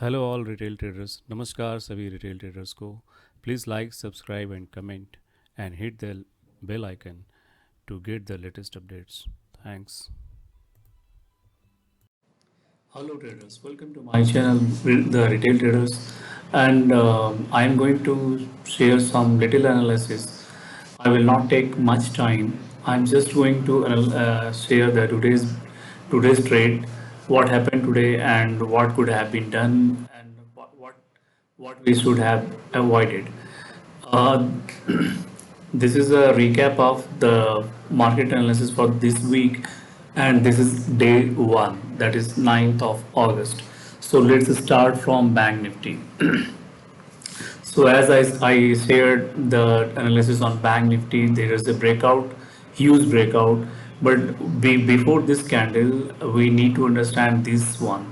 Hello all retail traders. नमस्कार सभी retail traders को। Please like subscribe and comment and hit the bell icon to get the latest updates. Thanks. Hello traders, welcome to my channel, The Retail Traders, and I am going to share some little analysis. I will not take much time. I'm just going to share the today's trade, what happened today, and what could have been done, and what we should have avoided. Uh, this is a recap of the market analysis for this week, and this is day one, that is 9th of August. So let's start from Bank Nifty. So as I shared the analysis on Bank Nifty, there is a breakout, huge breakout. But before this candle, we need to understand this one.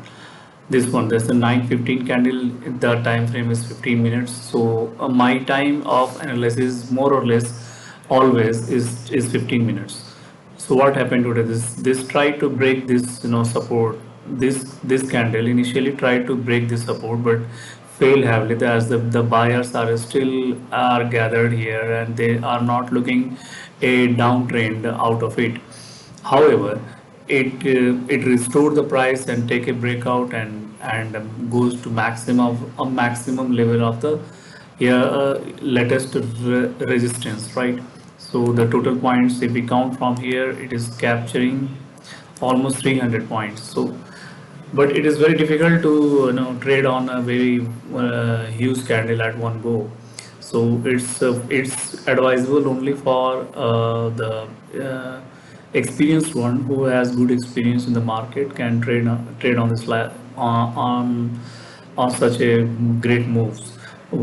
This one, that's the 9:15 candle. The time frame is 15 minutes. So my time of analysis, more or less, always is 15 minutes. So what happened today? This tried to break this support. This candle initially tried to break this support, but failed heavily as the buyers are still are gathered here and they are not looking a downtrend out of it. However, it restored the price and take a breakout and goes to maximum level of the latest resistance, right? So the total points, if we count from here, it is capturing almost 300 points. So but it is very difficult to trade on a very huge candle at one go. So it's advisable only for the experienced one who has good experience in the market can trade on this on such a great moves.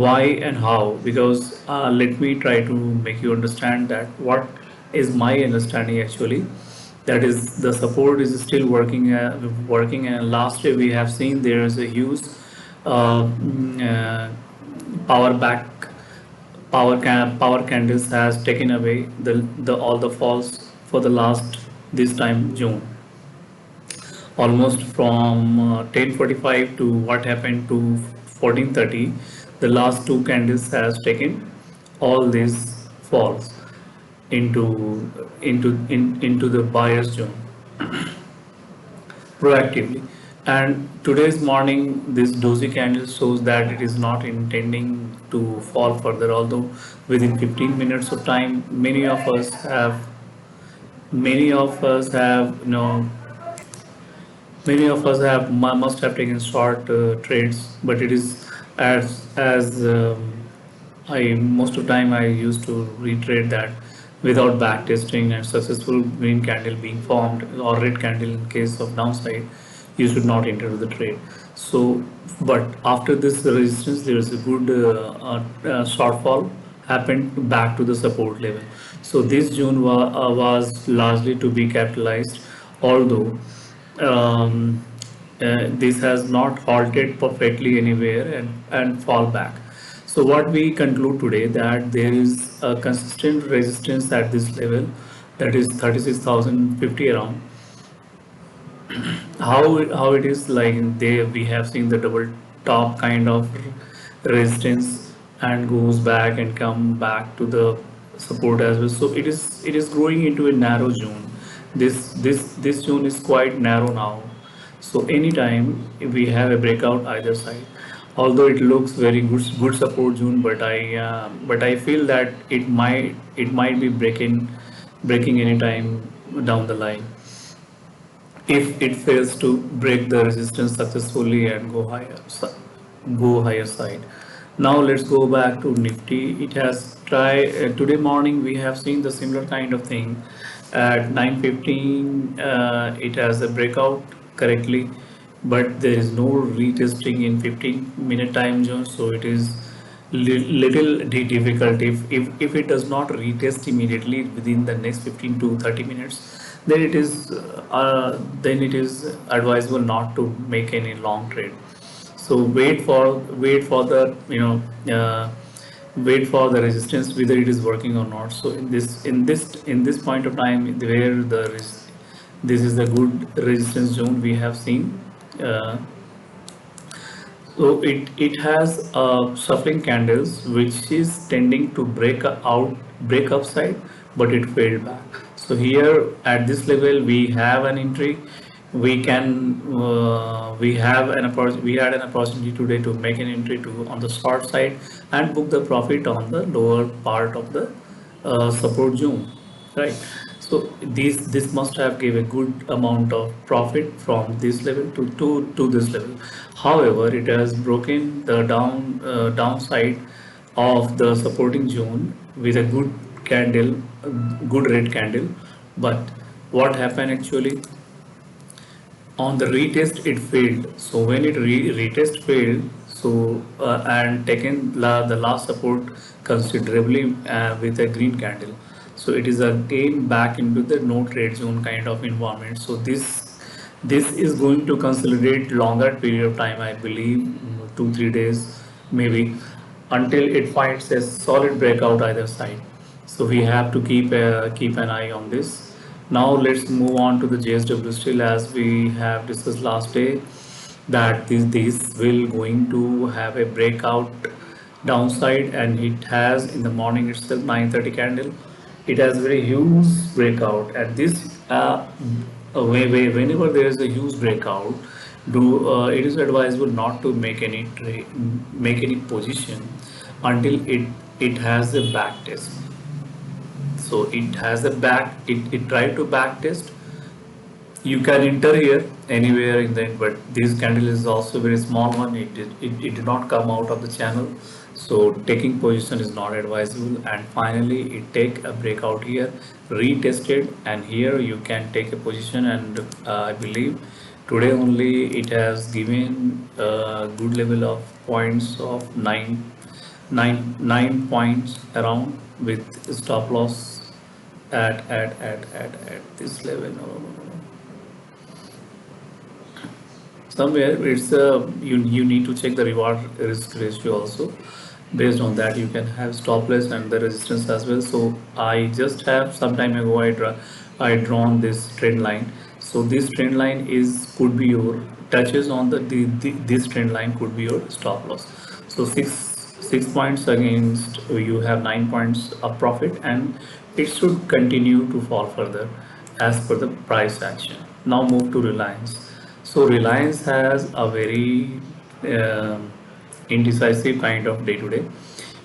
Why and how? Because let me try to make you understand that what is my understanding actually, that is the support is still working, and last year we have seen there is a huge power back power candles has taken away the all the falls for the last this time June, almost from 10:45 to what happened to 14:30. The last two candles has taken all these falls into the buyer's zone proactively. And today's morning, this doji candle shows that it is not intending to fall further. Although within 15 minutes of time, many of us have many of us have must have taken short trades, but it is as I most of the time I used to retrade that without back testing and successful green candle being formed or red candle in case of downside, you should not enter the trade. So but after this resistance there is a good shortfall happened back to the support level. So this June was largely to be capitalized, although this has not halted perfectly anywhere and fall back. So what we conclude today that there is a consistent resistance at this level, that is 36,050 around. How it is like they we have seen the double top kind of resistance and goes back and come back to the support as well. So it is growing into a narrow zone. This zone is quite narrow now. So anytime we have a breakout either side, although it looks very good support zone, but I feel that it might be breaking anytime down the line if it fails to break the resistance successfully and go higher side. Now let's go back to Nifty. It has tried today morning we have seen the similar kind of thing at 9:15. It has a breakout correctly, but there is no retesting in 15-minute time zone, so it is little difficult if it does not retest immediately within the next 15 to 30 minutes, then it is advisable not to make any long trade. So wait for the wait for the resistance whether it is working or not. So in this point of time where this is a good resistance zone we have seen. So it has shuffling candles which is tending to break upside, but it failed back. So here at this level we have an entry. We had an opportunity today to make an entry to on the short side and book the profit on the lower part of the support zone, right? So this must have gave a good amount of profit from this level to this level. However, it has broken the downside of the supporting zone with a good candle, good red candle. But what happened actually? On the retest it failed. So when it retest failed, so and taken the last support considerably with a green candle, so it is again back into the no trade zone kind of environment. So this is going to consolidate longer period of time, I believe, 2 3 days maybe, until it finds a solid breakout either side. So we have to keep an eye on this. Now let's move on to the JSW Steel. As we have discussed last day, that this will going to have a breakout downside, and it has in the morning itself 9:30 candle. It has very huge breakout at this whenever there is a huge breakout. It is advisable not to make any position until it has a back test. So it has a it tried to back test. You can enter here anywhere in the, but this candle is also very small one. It did not come out of the channel, so taking position is not advisable. And finally it take a breakout here, retested, and here you can take a position. And I believe today only it has given a good level of points of 9 points around, with stop loss at this level. No, no, no, no. Somewhere it's you need to check the reward risk ratio also. Based on that you can have stop loss and the resistance as well. So I just have some time ago I drawn this trend line. So this trend line is could be your touches on this trend line could be your stop loss. So 6 points against, you have 9 points of profit, and it should continue to fall further as per the price action. Now move to Reliance. So Reliance has a very indecisive kind of day today.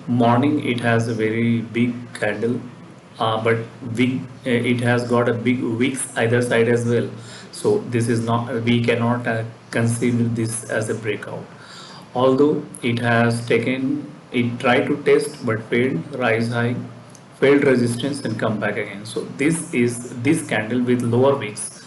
Morning it has a very big candle, but it has got a big wicks either side as well. So this is not, we cannot consider this as a breakout. Although it tried to test but failed, rise high, failed resistance and come back again. So this candle with lower wicks,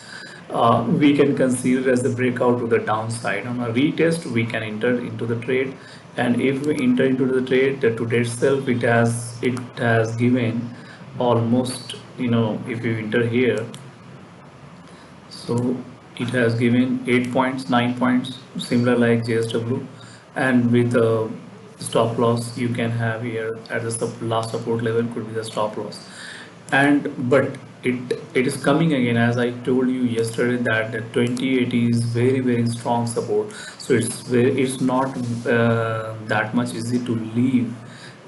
we can consider as a breakout to the downside. On a retest we can enter into the trade, and if we enter into the trade, the today itself it has given almost, if you enter here, so it has given 8 points, 9 points, similar like JSW. And with a stop loss you can have here at the last support level could be the stop loss. And but it is coming again, as I told you yesterday, that the 2080 is very strong support. So it's not that much easy to leave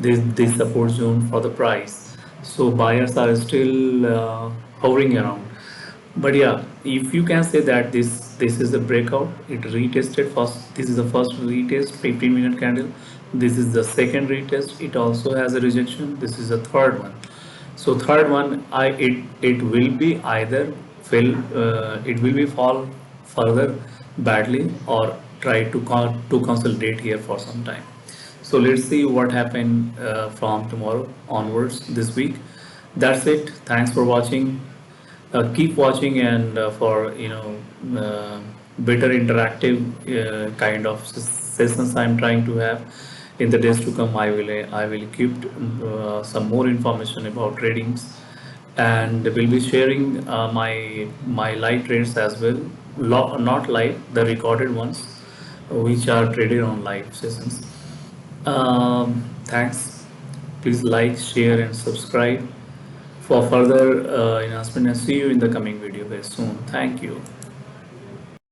this support zone for the price. So buyers are still hovering around. But yeah, if you can say that this is a breakout, it retested first. This is the first retest, 15-minute candle. This is the second retest. It also has a rejection. This is the third one. So third one, it will be either it will be fall further badly, or try to consolidate here for some time. So let's see what happened from tomorrow onwards this week. That's it. Thanks for watching. Keep watching, and for better interactive kind of sessions I'm trying to have in the days to come. I will keep some more information about tradings, and will be sharing my live trades as well. Not live, the recorded ones, which are traded on live sessions. Thanks. Please like, share, and subscribe for further announcement, and see you in the coming video very soon. Thank you.